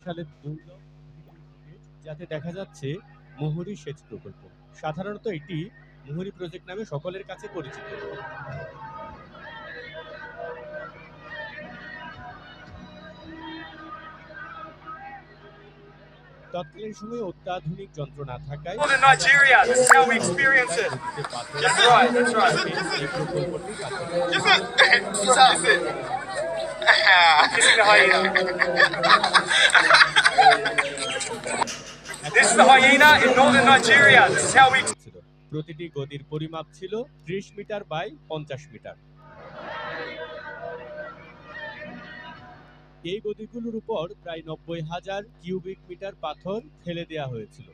সালের দুর্লভ ফুটেজ, যাতে দেখা যাচ্ছে মুহুরী সেচ প্রকল্প। সাধারণত এটি মুহুরী প্রজেক্ট নামে সকলের কাছে পরিচিত। তৎকালীন সময়ে অত্যাধুনিক যন্ত্র না থাকায় Nigeria, this is how we experience it. That's right, that's right. এই প্রকল্পটি কার্যকর। Kissing the hyena. This is the hyena in northern Nigeria. This is how we. প্রতিটি গদির পরিমাপ ছিল 30 মিটার বাই 50 মিটার। এই গদিগুলোর উপর প্রায় 90,000 কিউবিক মিটার পাথর ফেলে দেওয়া হয়েছিল।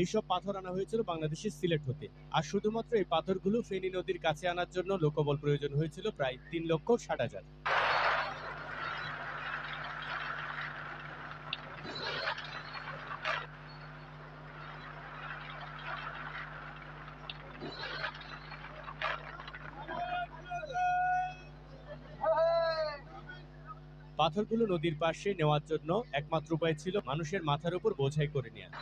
এইসব পাথর আনা হয়েছিল বাংলাদেশের সিলেট হতে। আর শুধুমাত্র এই পাথরগুলো ফেনী নদীর কাছে আনার জন্য লোকবল প্রয়োজন হয়েছিল প্রায় 3,60,000। পাথরগুলো নদীর পাশে নেওয়ার জন্য একমাত্র উপায় ছিল মানুষের মাথার উপর বোঝাই করে নেওয়া।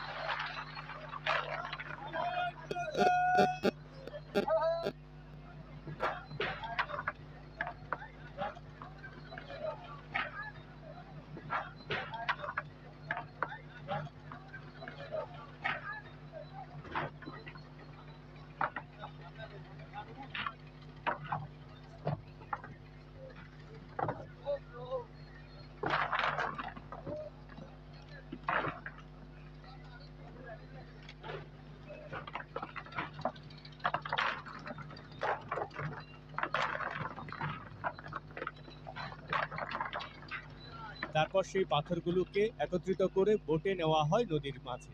তারপর সেই পাথরগুলোকে একত্রিত করে বোটে নেওয়া হয় নদীর মাঝে।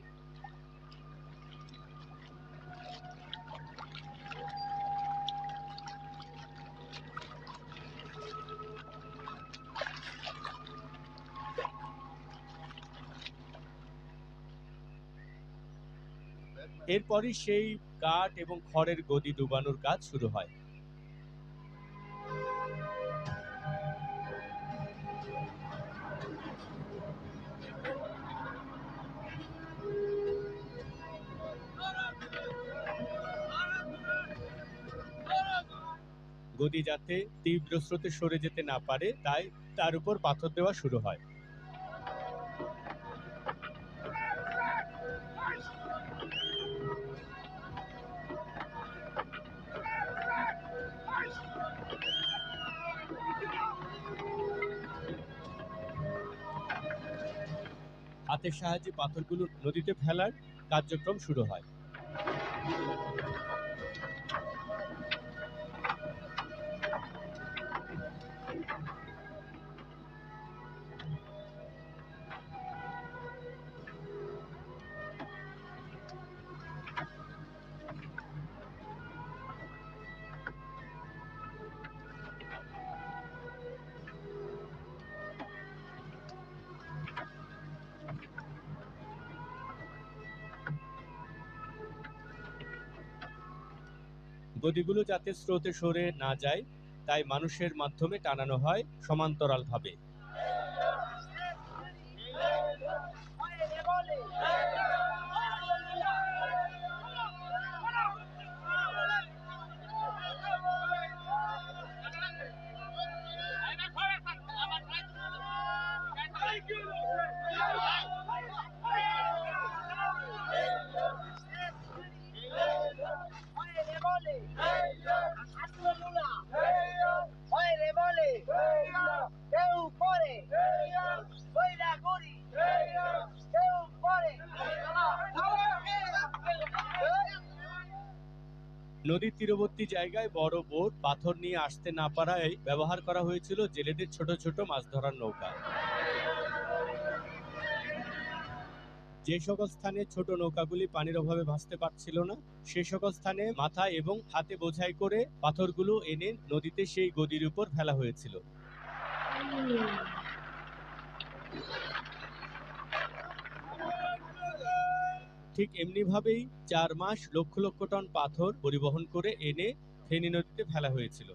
এরপরই সেই কাঠ এবং খড়ের গদি ডুবানোর কাজ শুরু হয়। গদি যাতে তীব্র স্রোতে সরে যেতে না পারে, তাই তার উপর পাথর দেওয়া শুরু হয়। হাতের সাহায্যে পাথরগুলো নদীতে ফেলার কার্যক্রম শুরু হয়। গদিগুলো যাতে স্রোতে সরে না যায়, তাই মানুষের মাধ্যমে টানানো হয় সমান্তরালভাবে। নদীর তীরবর্তী জায়গায় বড় বোট পাথর নিয়ে আসতে না পারায় ব্যবহার করা হয়েছিল জেলেদের ছোট ছোট মাছ ধরার নৌকা। যে সকল স্থানে ছোট নৌকাগুলি পানির অভাবে ভাসতে পারছিল না, সে সকল স্থানে মাথায় এবং হাতে বোঝাই করে পাথরগুলো এনে নদীতে সেই গদির উপর ফেলা হয়েছিল। ঠিক এমনিভাবেই 4 মাস লক্ষ লক্ষ টন পাথর পরিবহন করে এনে ফেনী নদীতে ফেলা হয়েছিল।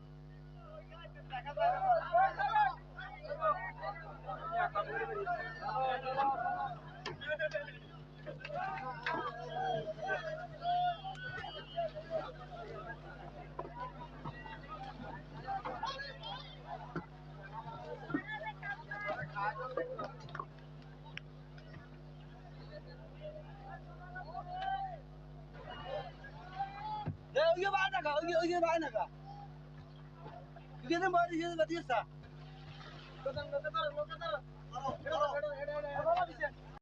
Oye, van acá, oye, van acá. ¿Qué te parece la tierra?